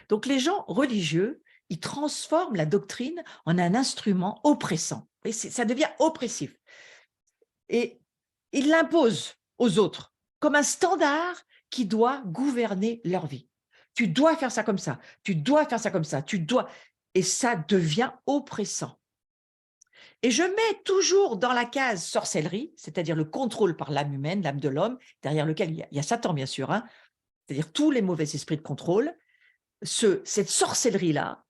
Donc les gens religieux, ils transforment la doctrine en un instrument oppressant. Et ça devient oppressif. Et ils l'imposent aux autres comme un standard qui doit gouverner leur vie. Tu dois faire ça comme ça, tu dois faire ça comme ça, tu dois. Et ça devient oppressant. Et je mets toujours dans la case sorcellerie, c'est-à-dire le contrôle par l'âme humaine, l'âme de l'homme, derrière lequel il y a Satan, bien sûr, hein, c'est-à-dire tous les mauvais esprits de contrôle, cette sorcellerie-là,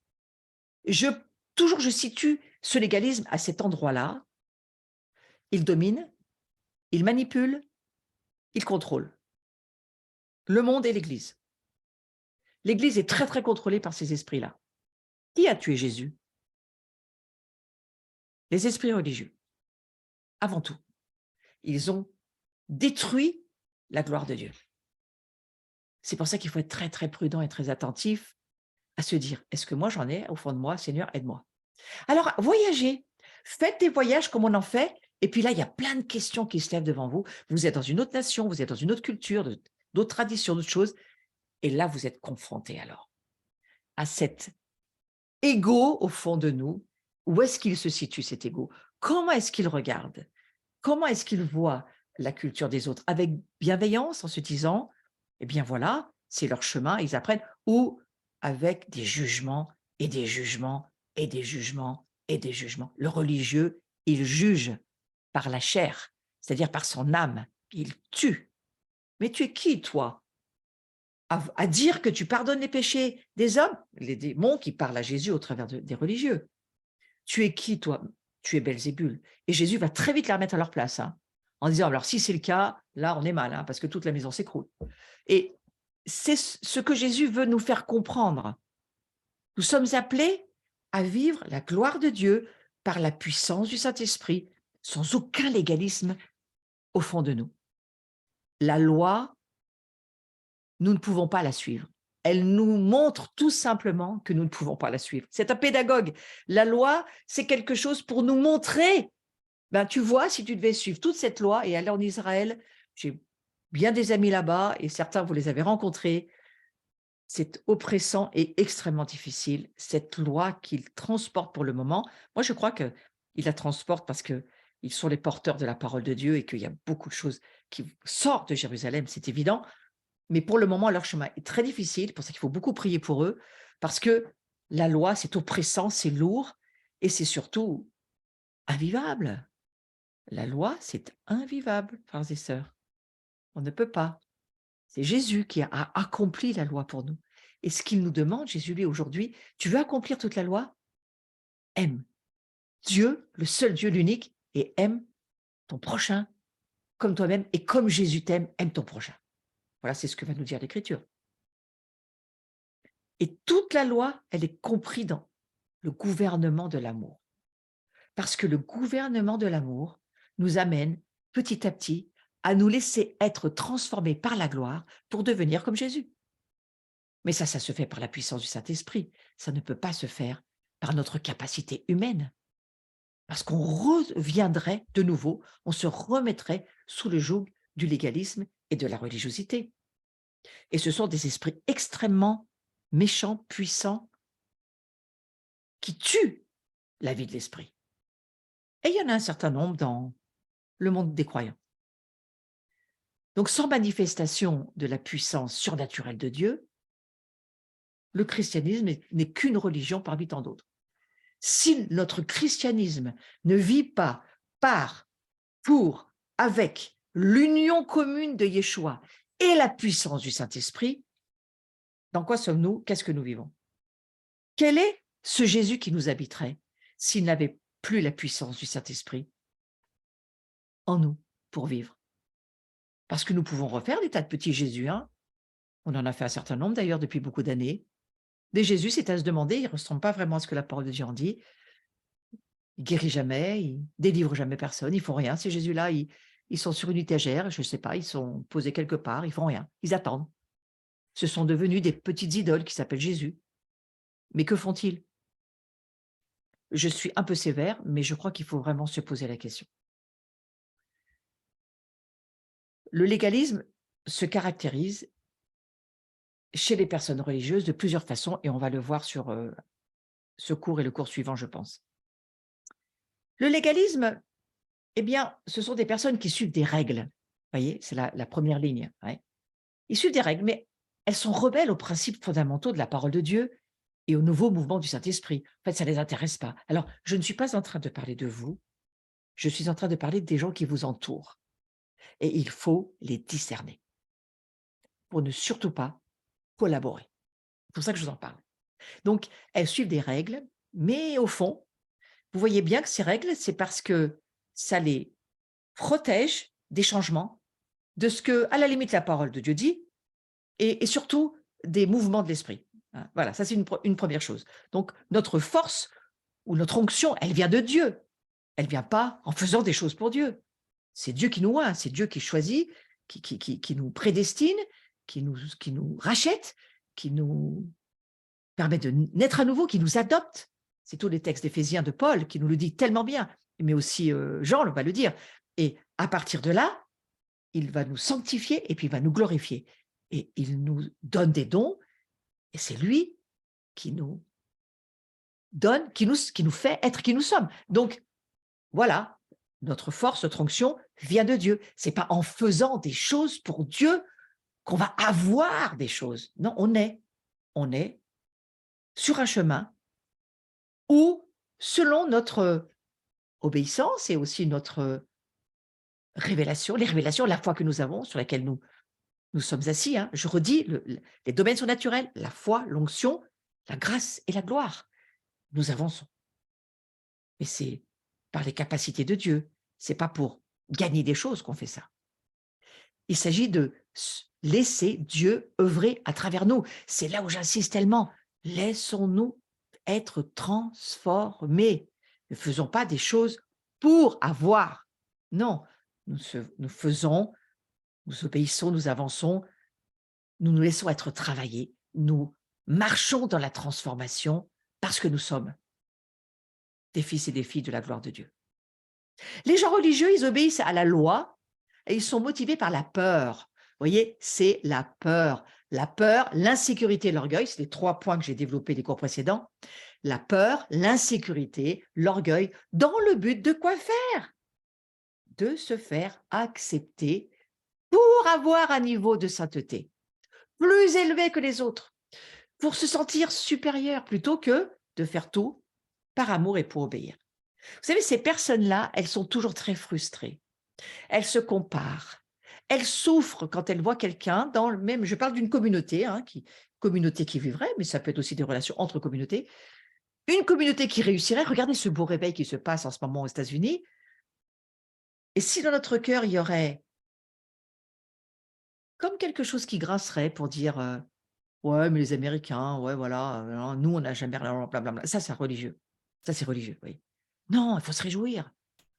je, toujours je situe ce légalisme à cet endroit-là. Il domine, il manipule, il contrôle le monde et l'Église. L'Église est très, très contrôlée par ces esprits-là. Qui a tué Jésus? Les esprits religieux, avant tout. Ils ont détruit la gloire de Dieu. C'est pour ça qu'il faut être très, très prudent et très attentif à se dire, est-ce que moi j'en ai au fond de moi? Seigneur, aide-moi. Alors, voyagez, faites des voyages comme on en fait, et puis là, il y a plein de questions qui se lèvent devant vous. Vous êtes dans une autre nation, vous êtes dans une autre culture, d'autres traditions, d'autres choses, et là, vous êtes confronté alors à cet ego au fond de nous. Où est-ce qu'il se situe, cet ego? Comment est-ce qu'il regarde? Comment est-ce qu'il voit la culture des autres? Avec bienveillance, en se disant, eh bien voilà, c'est leur chemin, ils apprennent, ou avec des jugements et des jugements et des jugements et des jugements. Le religieux, il juge par la chair, c'est-à-dire par son âme, il tue. Mais tu es qui, toi, à dire que tu pardonnes les péchés des hommes? Les démons qui parlent à Jésus au travers des religieux. Tu es qui, toi? Tu es Belzébul. Et Jésus va très vite les remettre à leur place, hein, en disant, alors si c'est le cas, là, on est mal, hein, parce que toute la maison s'écroule. Et c'est ce que Jésus veut nous faire comprendre. Nous sommes appelés à vivre la gloire de Dieu par la puissance du Saint-Esprit, sans aucun légalisme au fond de nous. La loi, nous ne pouvons pas la suivre. Elle nous montre tout simplement que nous ne pouvons pas la suivre. C'est un pédagogue. La loi, c'est quelque chose pour nous montrer. Ben, tu vois, si tu devais suivre toute cette loi et aller en Israël, j'ai bien des amis là-bas et certains, vous les avez rencontrés. C'est oppressant et extrêmement difficile, cette loi qu'il transporte pour le moment. Moi, je crois qu'il la transporte parce qu'ils sont les porteurs de la parole de Dieu et qu'il y a beaucoup de choses qui sortent de Jérusalem, c'est évident. Mais pour le moment, leur chemin est très difficile, pour ça qu'il faut beaucoup prier pour eux, parce que la loi, c'est oppressant, c'est lourd et c'est surtout invivable. La loi, c'est invivable, frères et sœurs. On ne peut pas. C'est Jésus qui a accompli la loi pour nous. Et ce qu'il nous demande, Jésus, lui, aujourd'hui, tu veux accomplir toute la loi? Aime Dieu, le seul Dieu, l'unique, et aime ton prochain comme toi-même, et comme Jésus t'aime, aime ton prochain. Voilà, c'est ce que va nous dire l'Écriture. Et toute la loi, elle est comprise dans le gouvernement de l'amour. Parce que le gouvernement de l'amour nous amène petit à petit à nous laisser être transformés par la gloire pour devenir comme Jésus. Mais ça se fait par la puissance du Saint-Esprit. Ça ne peut pas se faire par notre capacité humaine. Parce qu'on reviendrait de nouveau, on se remettrait sous le joug du légalisme et de la religiosité. Et ce sont des esprits extrêmement méchants, puissants, qui tuent la vie de l'esprit. Et il y en a un certain nombre dans le monde des croyants. Donc, sans manifestation de la puissance surnaturelle de Dieu, le christianisme n'est qu'une religion parmi tant d'autres. Si notre christianisme ne vit pas par, pour, avec l'union commune de Yeshua et la puissance du Saint-Esprit, dans quoi sommes-nous? Qu'est-ce que nous vivons? Quel est ce Jésus qui nous habiterait s'il n'avait plus la puissance du Saint-Esprit en nous pour vivre? Parce que nous pouvons refaire des tas de petits Jésus, hein. On en a fait un certain nombre d'ailleurs depuis beaucoup d'années. Des Jésus, c'est à se demander, ils ne ressemblent pas vraiment à ce que la parole de Dieu en dit. Ils guérissent jamais, ils délivrent jamais personne, ils font rien. Ces Jésus-là, ils sont sur une étagère, je ne sais pas, ils sont posés quelque part, ils font rien, ils attendent. Ce sont devenus des petites idoles qui s'appellent Jésus. Mais que font-ils? Je suis un peu sévère, mais je crois qu'il faut vraiment se poser la question. Le légalisme se caractérise chez les personnes religieuses de plusieurs façons et on va le voir sur ce cours et le cours suivant, je pense. Le légalisme, eh bien, ce sont des personnes qui suivent des règles. Vous voyez, c'est la première ligne. Ouais. Ils suivent des règles, mais elles sont rebelles aux principes fondamentaux de la parole de Dieu et au nouveau mouvement du Saint-Esprit. En fait, ça ne les intéresse pas. Alors, je ne suis pas en train de parler de vous, je suis en train de parler des gens qui vous entourent. Et il faut les discerner pour ne surtout pas collaborer. C'est pour ça que je vous en parle. Donc, elles suivent des règles, mais au fond, vous voyez bien que ces règles, c'est parce que ça les protège des changements, de ce que, à la limite, la parole de Dieu dit, et surtout des mouvements de l'esprit. Hein. Voilà, ça c'est une première chose. Donc, notre force ou notre onction, elle vient de Dieu. Elle ne vient pas en faisant des choses pour Dieu. C'est Dieu qui nous oint, c'est Dieu qui choisit, qui nous prédestine, qui nous rachète, qui nous permet de naître à nouveau, qui nous adopte. C'est tous les textes d'Éphésiens de Paul qui nous le dit tellement bien, mais aussi Jean va le dire. Et à partir de là, il va nous sanctifier et puis il va nous glorifier. Et il nous donne des dons, et c'est lui qui nous donne, qui nous fait être qui nous sommes. Donc, voilà, notre force, notre onction vient de Dieu. C'est pas en faisant des choses pour Dieu qu'on va avoir des choses. Non, on est sur un chemin où, selon notre obéissance et aussi notre révélation, les révélations, la foi que nous avons, sur laquelle nous sommes assis, hein, je redis, les domaines sont naturels, la foi, l'onction, la grâce et la gloire. Nous avançons. Mais c'est par les capacités de Dieu. C'est pas pour gagner des choses qu'on fait ça. Il s'agit de laisser Dieu œuvrer à travers nous. C'est là où j'insiste tellement. Laissons-nous être transformés. Ne faisons pas des choses pour avoir. Non, nous faisons, nous obéissons, nous avançons, nous nous laissons être travaillés, nous marchons dans la transformation parce que nous sommes des fils et des filles de la gloire de Dieu. Les gens religieux, ils obéissent à la loi et ils sont motivés par la peur. Vous voyez, c'est la peur. La peur, l'insécurité, l'orgueil, c'est les 3 points que j'ai développés les cours précédents. La peur, l'insécurité, l'orgueil, dans le but de quoi faire? De se faire accepter pour avoir un niveau de sainteté plus élevé que les autres, pour se sentir supérieur plutôt que de faire tout par amour et pour obéir. Vous savez, ces personnes-là, elles sont toujours très frustrées. Elles se comparent. Elles souffrent quand elles voient quelqu'un dans le même, je parle d'une communauté, hein, communauté qui vivrait, mais ça peut être aussi des relations entre communautés. Une communauté qui réussirait, regardez ce beau réveil qui se passe en ce moment aux États-Unis. Et si dans notre cœur, il y aurait comme quelque chose qui grincerait pour dire ouais, mais les Américains, ouais, voilà, nous, on n'a jamais rien, blablabla. Ça, c'est religieux. Ça, c'est religieux, oui. Non, il faut se réjouir.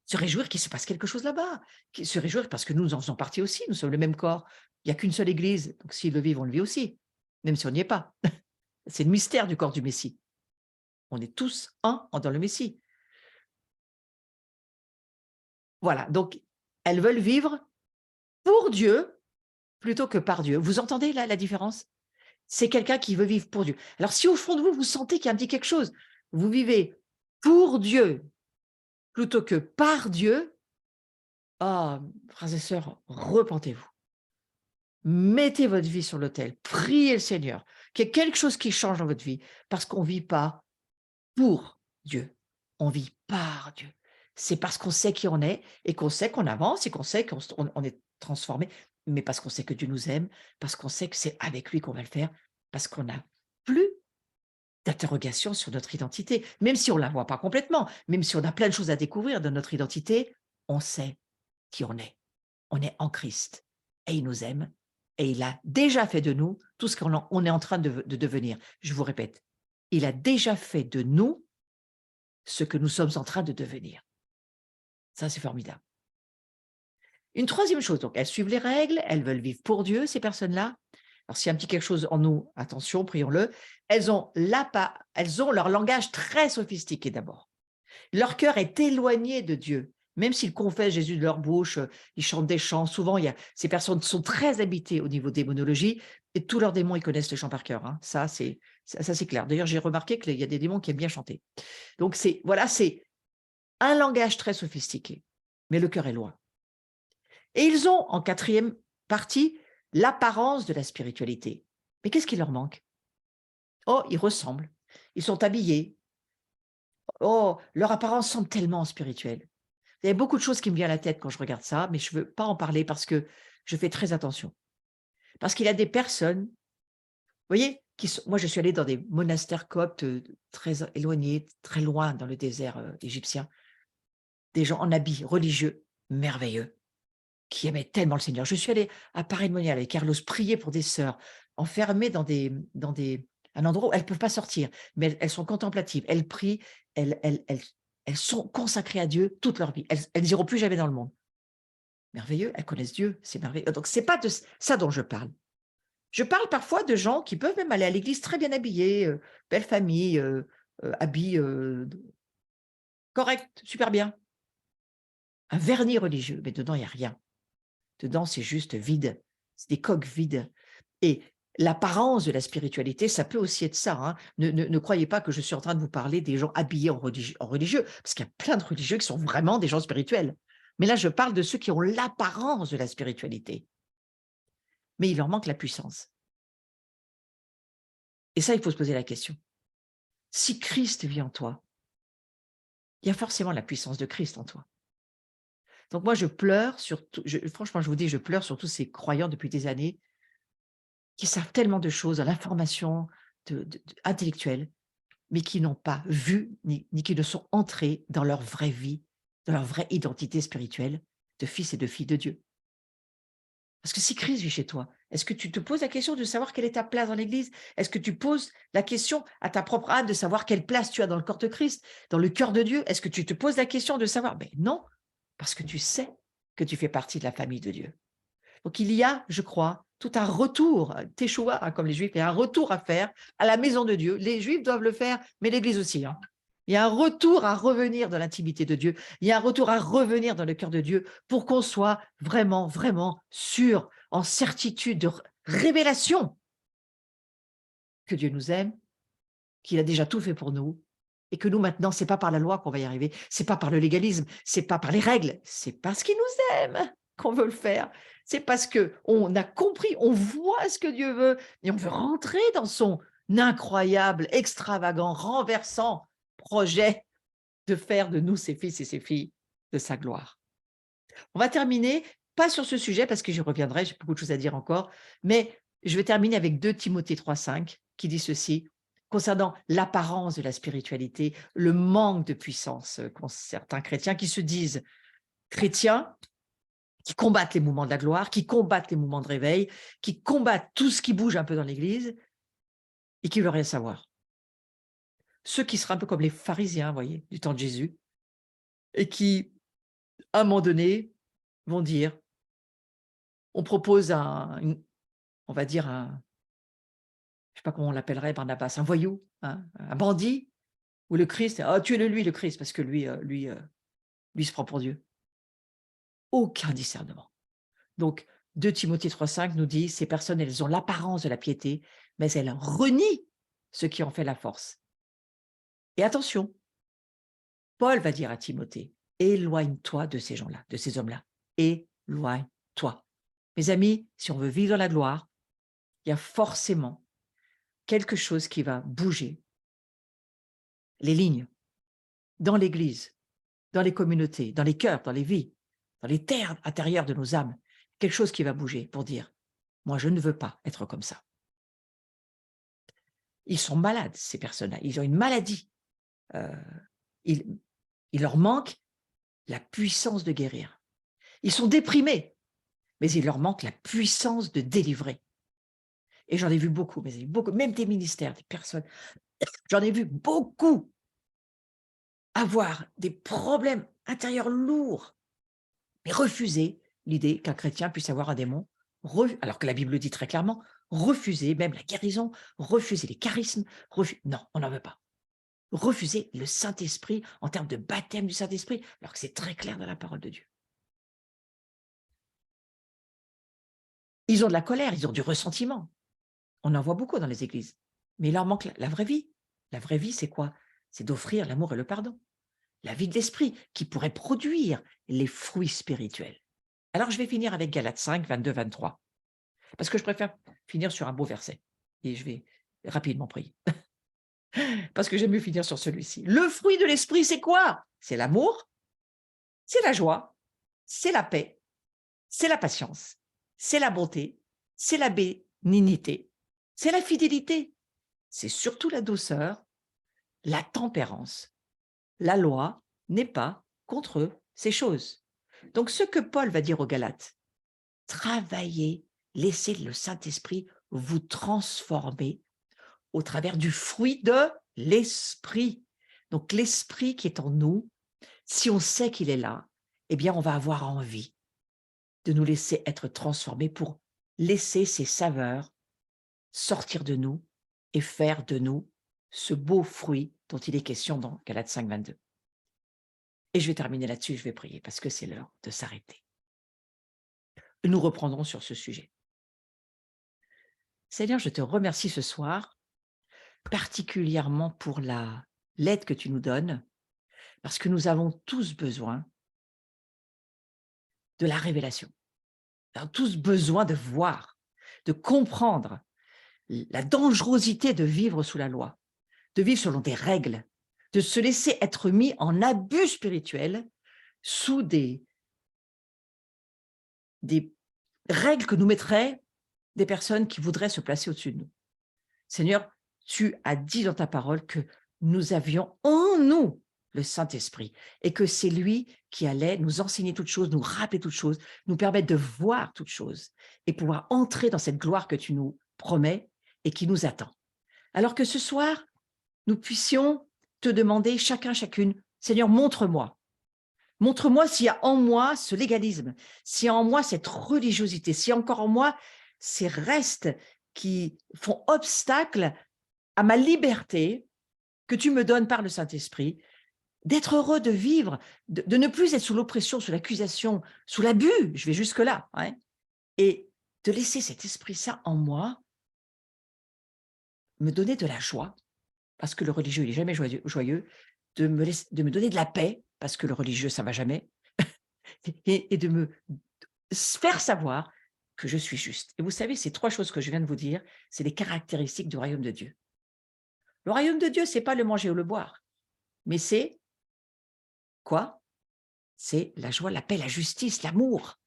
Se réjouir qu'il se passe quelque chose là-bas. Se réjouir parce que nous en faisons partie aussi. Nous sommes le même corps. Il n'y a qu'une seule église. Donc, s'ils le vivent, on le vit aussi. Même si on n'y est pas. C'est le mystère du corps du Messie. On est tous un dans le Messie. Voilà. Donc, elles veulent vivre pour Dieu plutôt que par Dieu. Vous entendez là la différence? C'est quelqu'un qui veut vivre pour Dieu. Alors, si au fond de vous, vous sentez qu'il y a un petit quelque chose, vous vivez pour Dieu plutôt que par Dieu, ah, frères et sœurs, repentez-vous. Mettez votre vie sur l'autel, priez le Seigneur, qu'il y ait quelque chose qui change dans votre vie, parce qu'on ne vit pas pour Dieu, on vit par Dieu. C'est parce qu'on sait qui on est et qu'on sait qu'on avance et qu'on sait qu'on est transformé, mais parce qu'on sait que Dieu nous aime, parce qu'on sait que c'est avec lui qu'on va le faire, parce qu'on n'a plus d'interrogation sur notre identité, même si on ne la voit pas complètement, même si on a plein de choses à découvrir de notre identité, on sait qui on est. On est en Christ et il nous aime et il a déjà fait de nous tout ce qu'on est en train de devenir. Je vous répète, il a déjà fait de nous ce que nous sommes en train de devenir. Ça, c'est formidable. Une troisième chose, donc, elles suivent les règles, elles veulent vivre pour Dieu, ces personnes-là. Alors, s'il y a un petit quelque chose en nous, attention, prions-le. Elles ont leur langage très sophistiqué d'abord. Leur cœur est éloigné de Dieu. Même s'ils confessent Jésus de leur bouche, ils chantent des chants. Souvent, ces personnes sont très habitées au niveau démonologie Et tous leurs démons, ils connaissent les chants par cœur, hein. Ça, c'est clair. D'ailleurs, j'ai remarqué qu'il y a des démons qui aiment bien chanter. Donc, voilà, c'est un langage très sophistiqué, mais le cœur est loin. Et ils ont, en quatrième partie, l'apparence de la spiritualité. Mais qu'est-ce qui leur manque? Oh, ils ressemblent, ils sont habillés. Oh, leur apparence semble tellement spirituelle. Il y a beaucoup de choses qui me viennent à la tête quand je regarde ça, mais je ne veux pas en parler parce que je fais très attention. Parce qu'il y a des personnes, vous voyez, moi je suis allée dans des monastères coptes très éloignés, très loin dans le désert égyptien, des gens en habits religieux merveilleux, qui aimaient tellement le Seigneur. Je suis allée à Paris-de-Monial avec Carlos prier pour des sœurs enfermées dans un endroit où elles ne peuvent pas sortir, mais elles sont contemplatives, elles prient, elles sont consacrées à Dieu toute leur vie. Elles n'iront plus jamais dans le monde. Merveilleux, elles connaissent Dieu, c'est merveilleux. Donc, ce n'est pas de ça dont je parle. Je parle parfois de gens qui peuvent même aller à l'église très bien habillés, belle famille, habits corrects, super bien. Un vernis religieux, mais dedans, il n'y a rien. Dedans, c'est juste vide. C'est des coques vides. Et l'apparence de la spiritualité, ça peut aussi être ça, hein. Ne croyez pas que je suis en train de vous parler des gens habillés en religieux, parce qu'il y a plein de religieux qui sont vraiment des gens spirituels. Mais là, je parle de ceux qui ont l'apparence de la spiritualité. Mais il leur manque la puissance. Et ça, il faut se poser la question. Si Christ vit en toi, il y a forcément la puissance de Christ en toi. Donc moi, je pleure franchement, je vous dis, je pleure sur tous ces croyants depuis des années qui savent tellement de choses, à l'information intellectuelle, mais qui n'ont pas vu, ni qui ne sont entrés dans leur vraie vie, dans leur vraie identité spirituelle de fils et de filles de Dieu. Parce que si Christ vit chez toi, est-ce que tu te poses la question de savoir quelle est ta place dans l'Église? Est-ce que tu poses la question à ta propre âme de savoir quelle place tu as dans le corps de Christ, dans le cœur de Dieu? Est-ce que tu te poses la question de savoir? Ben non, parce que tu sais que tu fais partie de la famille de Dieu. Donc il y a, je crois, tout un retour, teshuva, hein, comme les Juifs, il y a un retour à faire à la maison de Dieu. Les Juifs doivent le faire, mais l'Église aussi, hein. Il y a un retour à revenir dans l'intimité de Dieu. Il y a un retour à revenir dans le cœur de Dieu pour qu'on soit vraiment, vraiment sûr, en certitude de révélation que Dieu nous aime, qu'il a déjà tout fait pour nous et que nous, maintenant, c'est pas par la loi qu'on va y arriver, c'est pas par le légalisme, c'est pas par les règles, c'est parce qu'il nous aime qu'on veut le faire. C'est parce qu'on a compris, on voit ce que Dieu veut et on veut rentrer dans son incroyable, extravagant, renversant projet de faire de nous ses fils et ses filles de sa gloire. On va terminer, pas sur ce sujet parce que j'y reviendrai, j'ai beaucoup de choses à dire encore, mais je vais terminer avec 2 Timothée 3,5 qui dit ceci, concernant l'apparence de la spiritualité, le manque de puissance qu'ont certains chrétiens qui se disent chrétiens, qui combattent les mouvements de la gloire, qui combattent les mouvements de réveil, qui combattent tout ce qui bouge un peu dans l'Église et qui ne veulent rien savoir. Ceux qui seraient un peu comme les pharisiens, vous voyez, du temps de Jésus, et qui, à un moment donné, vont dire, on propose on va dire je ne sais pas comment on l'appellerait, Barnabas, un voyou, hein, un bandit, ou le Christ, oh, tuez-le lui, le Christ, parce que lui se prend pour Dieu. Aucun discernement. Donc, 2 Timothée 3,5 nous dit, ces personnes, elles ont l'apparence de la piété, mais elles renient ce qui en fait la force. Et attention, Paul va dire à Timothée, éloigne-toi de ces gens-là, de ces hommes-là. Éloigne-toi. Mes amis, si on veut vivre dans la gloire, il y a forcément quelque chose qui va bouger. Les lignes, dans l'Église, dans les communautés, dans les cœurs, dans les vies, dans les terres intérieures de nos âmes, quelque chose qui va bouger pour dire, moi je ne veux pas être comme ça. Ils sont malades, ces personnes-là, ils ont une maladie. Il leur manque la puissance de guérir. Ils sont déprimés, mais il leur manque la puissance de délivrer. Et j'en ai vu beaucoup, mais beaucoup, même des ministères, des personnes, j'en ai vu beaucoup avoir des problèmes intérieurs lourds, mais refuser l'idée qu'un chrétien puisse avoir un démon, alors que la Bible le dit très clairement, refuser même la guérison, refuser les charismes, non, on n'en veut pas. Refuser le Saint-Esprit en termes de baptême du Saint-Esprit, alors que c'est très clair dans la parole de Dieu. Ils ont de la colère, ils ont du ressentiment. On en voit beaucoup dans les églises, mais il leur manque la vraie vie. La vraie vie, c'est quoi? C'est d'offrir l'amour et le pardon. La vie de l'esprit qui pourrait produire les fruits spirituels. Alors, je vais finir avec Galates 5, 22, 23, parce que je préfère finir sur un beau verset et je vais rapidement prier, parce que j'aime mieux finir sur celui-ci. Le fruit de l'esprit, c'est quoi? C'est l'amour, c'est la joie, c'est la paix, c'est la patience, c'est la bonté, c'est la bénignité, c'est la fidélité, c'est surtout la douceur, la tempérance. La loi n'est pas contre ces choses. Donc, ce que Paul va dire aux Galates, travaillez, laissez le Saint-Esprit vous transformer au travers du fruit de l'Esprit. Donc, l'Esprit qui est en nous, si on sait qu'il est là, eh bien, on va avoir envie de nous laisser être transformés pour laisser ces saveurs sortir de nous et faire de nous ce beau fruit dont il est question dans Galates 5, 22. Et je vais terminer là-dessus, je vais prier parce que c'est l'heure de s'arrêter. Nous reprendrons sur ce sujet. Seigneur, je te remercie ce soir, particulièrement pour l'aide que tu nous donnes, parce que nous avons tous besoin de la révélation. Nous avons tous besoin de voir, de comprendre la dangerosité de vivre sous la loi, de vivre selon des règles, de se laisser être mis en abus spirituel sous des règles que nous mettraient des personnes qui voudraient se placer au-dessus de nous. Seigneur, tu as dit dans ta parole que nous avions en nous le Saint-Esprit et que c'est lui qui allait nous enseigner toutes choses, nous rappeler toutes choses, nous permettre de voir toutes choses et pouvoir entrer dans cette gloire que tu nous promets et qui nous attend. Alors que ce soir, nous puissions te demander chacun, chacune, Seigneur, montre-moi. Montre-moi s'il y a en moi ce légalisme, s'il y a en moi cette religiosité, s'il y a encore en moi ces restes qui font obstacle à ma liberté que tu me donnes par le Saint-Esprit, d'être heureux de vivre, de ne plus être sous l'oppression, sous l'accusation, sous l'abus, je vais jusque-là, hein, et de laisser cet Esprit Saint en moi me donner de la joie, parce que le religieux, il n'est jamais joyeux, de me donner de la paix, parce que le religieux, ça ne va jamais, et de me faire savoir que je suis juste. Et vous savez, ces 3 choses que je viens de vous dire, c'est les caractéristiques du royaume de Dieu. Le royaume de Dieu, c'est pas le manger ou le boire, mais c'est quoi? C'est la joie, la paix, la justice, l'amour.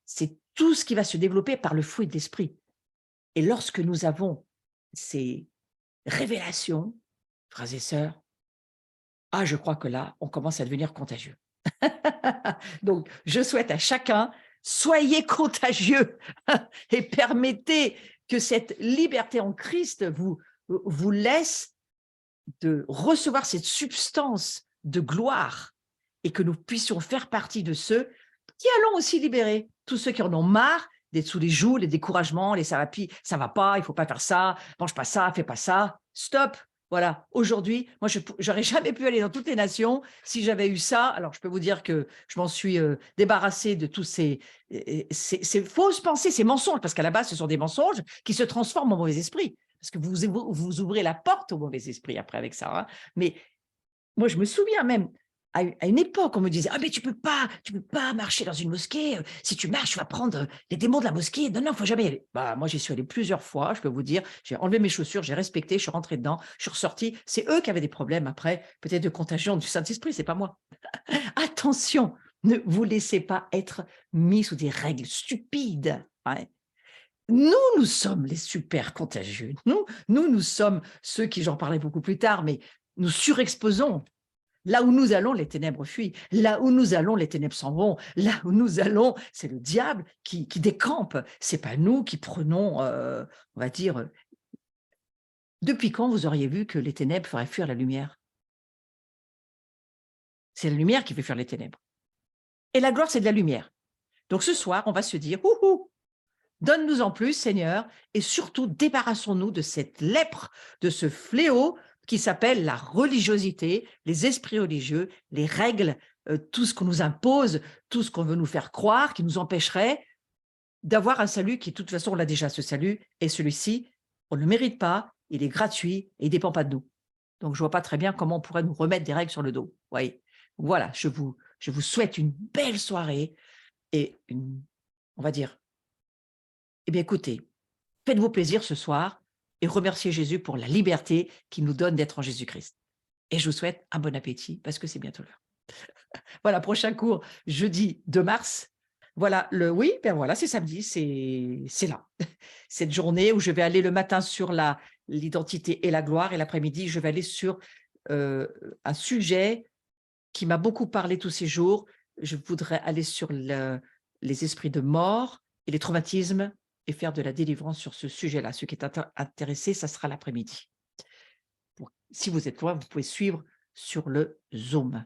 C'est tout ce qui va se développer par le fruit de l'esprit. Et lorsque nous avons ces révélations, frères et sœurs, je crois que là, on commence à devenir contagieux. Donc, je souhaite à chacun, soyez contagieux et permettez que cette liberté en Christ vous laisse de recevoir cette substance de gloire et que nous puissions faire partie de ceux qui allons aussi libérer tous ceux qui en ont marre d'être sous les jougs, les découragements, les ça va pas, il faut pas faire ça, mange pas ça, fais pas ça, stop. Voilà, aujourd'hui, moi, je n'aurais jamais pu aller dans toutes les nations si j'avais eu ça. Alors, je peux vous dire que je m'en suis débarrassée de tous ces fausses pensées, ces mensonges, parce qu'à la base, ce sont des mensonges qui se transforment en mauvais esprit. Parce que vous ouvrez la porte au mauvais esprit après avec ça. Hein. Mais moi, je me souviens même, à une époque, on me disait: «Ah mais tu peux pas marcher dans une mosquée, si tu marches, tu vas prendre, les démons de la mosquée. Non, non, faut jamais y aller». Bah, moi, j'y suis allée plusieurs fois, je peux vous dire, j'ai enlevé mes chaussures, j'ai respecté, je suis rentrée dedans, je suis ressortie. C'est eux qui avaient des problèmes après, peut-être de contagion du Saint-Esprit, c'est pas moi. Attention, ne vous laissez pas être mis sous des règles stupides, ouais. Nous sommes les super contagieux. Nous sommes ceux qui, j'en parlais beaucoup plus tard, mais nous surexposons. Là où nous allons, les ténèbres fuient. Là où nous allons, les ténèbres s'en vont. Là où nous allons, c'est le diable qui décampe. C'est pas nous qui prenons, on va dire. Depuis quand vous auriez vu que les ténèbres feraient fuir la lumière? C'est la lumière qui fait fuir les ténèbres. Et la gloire, c'est de la lumière. Donc ce soir, on va se dire: Ouhou, donne-nous en plus, Seigneur, et surtout débarrassons-nous de cette lèpre, de ce fléau qui s'appelle la religiosité, les esprits religieux, les règles, tout ce qu'on nous impose, tout ce qu'on veut nous faire croire, qui nous empêcherait d'avoir un salut qui, de toute façon, on l'a déjà, ce salut, et celui-ci, On ne le mérite pas, il est gratuit et il ne dépend pas de nous. Donc, je ne vois pas très bien comment on pourrait nous remettre des règles sur le dos. Voyez. Voilà, je vous souhaite une belle soirée et on va dire, eh bien, écoutez, faites-vous plaisir ce soir et remerciez Jésus pour la liberté qu'il nous donne d'être en Jésus-Christ. Et je vous souhaite un bon appétit parce que c'est bientôt l'heure. Voilà, prochain cours, jeudi 2 mars. Voilà, oui, ben voilà, c'est samedi, c'est là. Cette journée où je vais aller le matin sur l'identité et la gloire et l'après-midi, je vais aller sur un sujet qui m'a beaucoup parlé tous ces jours. Je voudrais aller sur les esprits de mort et les traumatismes et faire de la délivrance sur ce sujet-là. Ceux qui est intéressé, ça sera l'après-midi. Si vous êtes loin, vous pouvez suivre sur le Zoom.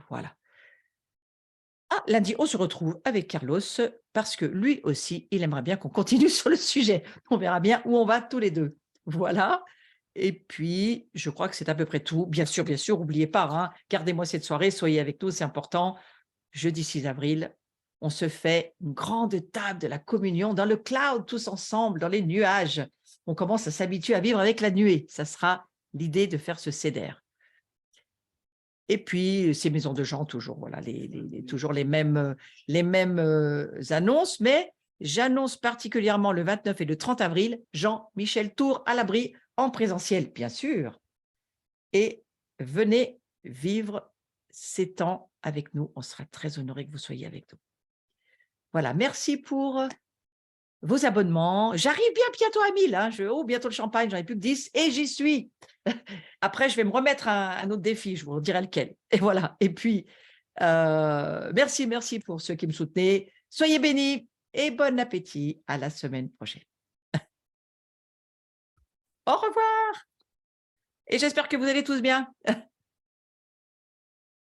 Voilà. Ah, lundi, on se retrouve avec Carlos parce que lui aussi, il aimerait bien qu'on continue sur le sujet. On verra bien où on va tous les deux. Voilà. Et puis, je crois que c'est à peu près tout. Bien sûr, n'oubliez pas, hein, gardez-moi cette soirée, soyez avec nous, c'est important. Jeudi 6 avril, on se fait une grande table de la communion dans le cloud, tous ensemble, dans les nuages. On commence à s'habituer à vivre avec la nuée. Ça sera l'idée de faire ce CEDER. Et puis, ces maisons de gens, toujours, voilà, toujours les mêmes annonces, mais j'annonce particulièrement le 29 et le 30 avril, Jean-Michel Tour à l'abri, en présentiel, bien sûr. Et venez vivre ces temps avec nous. On sera très honorés que vous soyez avec nous. Voilà, merci pour vos abonnements. J'arrive bien bientôt à 1000. Hein. Bientôt le champagne, j'en ai plus que 10 et j'y suis. Après, je vais me remettre un autre défi, je vous dirai lequel. Et voilà. Et puis, merci pour ceux qui me soutenaient. Soyez bénis et bon appétit. À la semaine prochaine. Au revoir. Et j'espère que vous allez tous bien.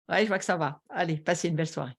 Ouais, je vois que ça va. Allez, passez une belle soirée.